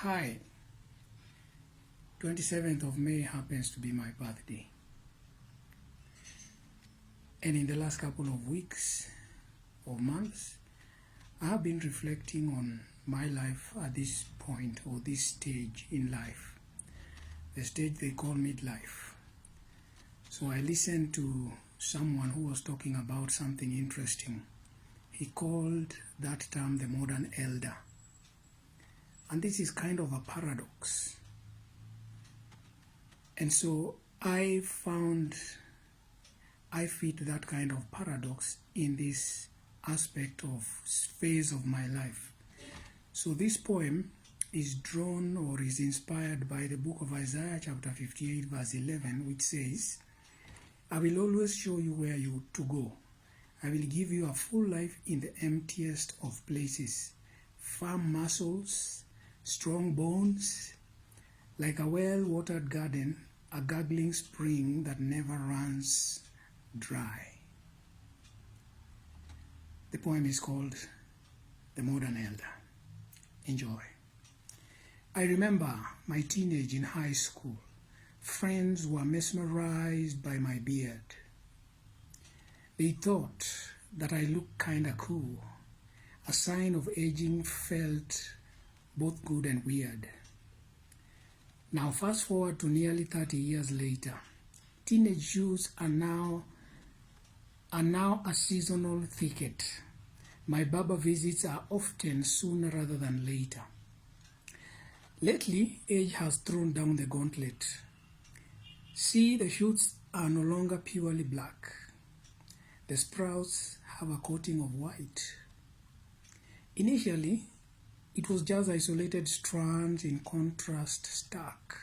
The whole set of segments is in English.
Hi, 27th of May happens to be my birthday. And in the last couple of weeks or months, I have been reflecting on my life at this point or this stage in life, the stage they call midlife. So I listened to someone who was talking about something interesting. He called that term the modern elder. And this is kind of a paradox. And so I fit that kind of paradox in this aspect of phase of my life. So this poem is drawn or is inspired by the book of Isaiah chapter 58 verse 11, which says, I will always show you where you to go. I will give you a full life in the emptiest of places, firm muscles, strong bones, like a well-watered garden, a gurgling spring that never runs dry. The poem is called The Modern Elder. Enjoy. I remember my teenage in high school. Friends were mesmerized by my beard. They thought that I looked kinda cool. A sign of aging felt both good and weird. Now fast forward to nearly 30 years later. Teenage youths are now a seasonal thicket. My barber visits are often sooner rather than later. Lately, age has thrown down the gauntlet. See, the shoots are no longer purely black. The sprouts have a coating of white. Initially, it was just isolated strands in contrast stack.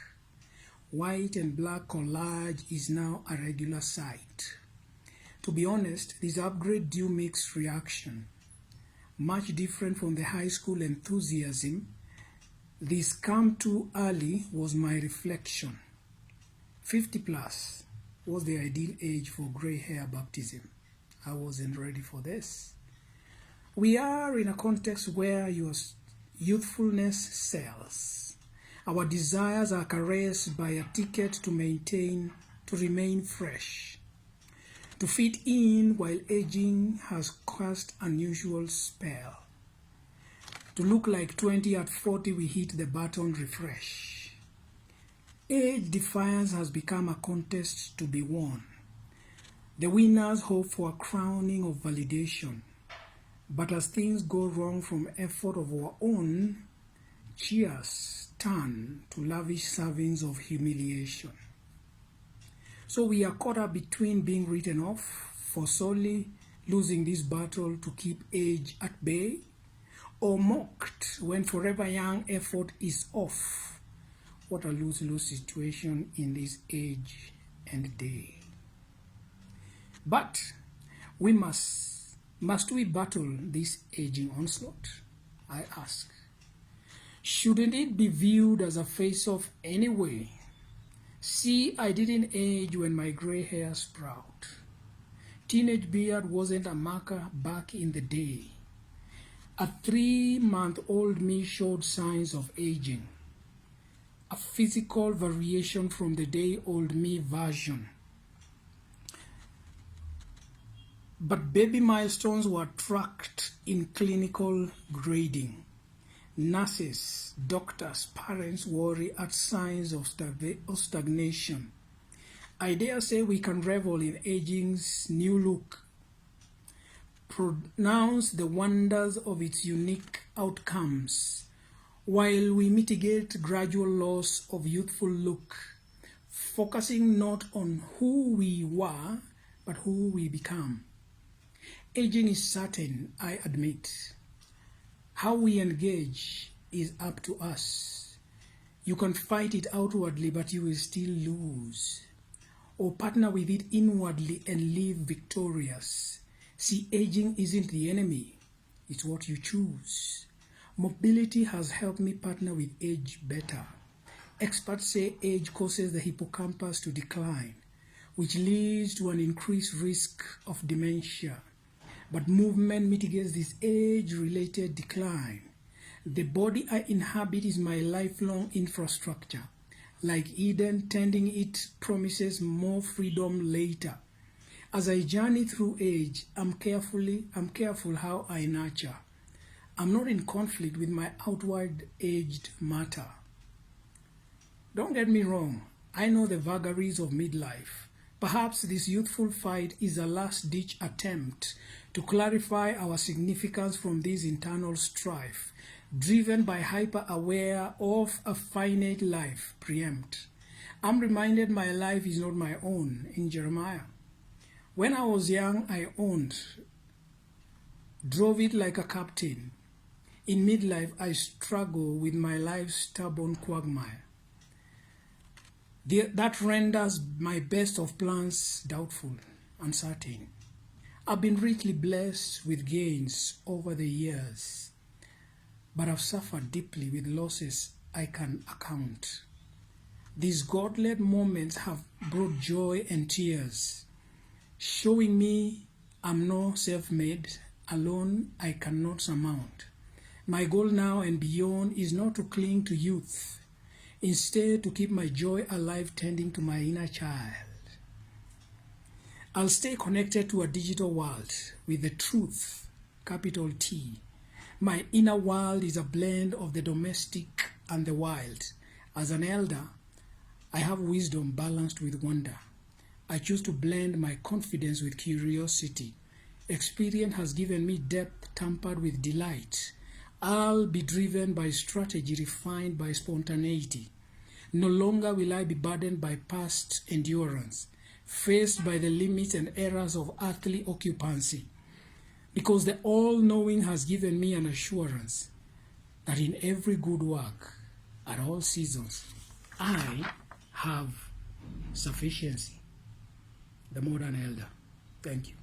White and black collage is now a regular sight. To be honest, this upgrade due mixed reaction. Much different from the high school enthusiasm, this come too early was my reflection. 50 plus was the ideal age for gray hair baptism. I wasn't ready for this. We are in a context where your youthfulness sells. Our desires are caressed by a ticket to remain fresh. To fit in while aging has cast unusual spell. To look like 20 at 40, we hit the button refresh. Age defiance has become a contest to be won. The winners hope for a crowning of validation. But as things go wrong from effort of our own, cheers turn to lavish servings of humiliation. So we are caught up between being written off for solely losing this battle to keep age at bay, or mocked when forever young effort is off. What a lose-lose situation in this age and day. But we must we battle this aging onslaught? I ask. Shouldn't it be viewed as a face-off anyway? See, I didn't age when my gray hair sprout. Teenage beard wasn't a marker back in the day. A 3-month-old me showed signs of aging. A physical variation from the day-old me version. But baby milestones were tracked in clinical grading. Nurses, doctors, parents worry at signs of stagnation. I dare say we can revel in aging's new look, pronounce the wonders of its unique outcomes, while we mitigate gradual loss of youthful look, focusing not on who we were, but who we become. Aging is certain, I admit. How we engage is up to us. You can fight it outwardly, but you will still lose. Or partner with it inwardly and live victorious. See, aging isn't the enemy. It's what you choose. Mobility has helped me partner with age better. Experts say age causes the hippocampus to decline, which leads to an increased risk of dementia. But movement mitigates this age-related decline. The body I inhabit is my lifelong infrastructure. Like Eden, tending it promises more freedom later. As I journey through age, I'm careful how I nurture. I'm not in conflict with my outward aged matter. Don't get me wrong, I know the vagaries of midlife. Perhaps this youthful fight is a last-ditch attempt to clarify our significance from this internal strife, driven by hyper-aware of a finite life preempt. I'm reminded my life is not my own in Jeremiah. When I was young, I owned, drove it like a captain. In midlife, I struggle with my life's stubborn quagmire. That renders my best of plans doubtful, uncertain. I've been richly blessed with gains over the years, but I've suffered deeply with losses I can account. These God-led moments have brought joy and tears, showing me I'm no self-made, alone I cannot surmount. My goal now and beyond is not to cling to youth, instead to keep my joy alive tending to my inner child. I'll stay connected to a digital world with the truth, capital T. My inner world is a blend of the domestic and the wild. As an elder, I have wisdom balanced with wonder. I choose to blend my confidence with curiosity. Experience has given me depth tempered with delight. I'll be driven by strategy refined by spontaneity. No longer will I be burdened by past endurance, faced by the limits and errors of earthly occupancy, because the all-knowing has given me an assurance that in every good work, at all seasons, I have sufficiency. The Modern Elder. Thank you.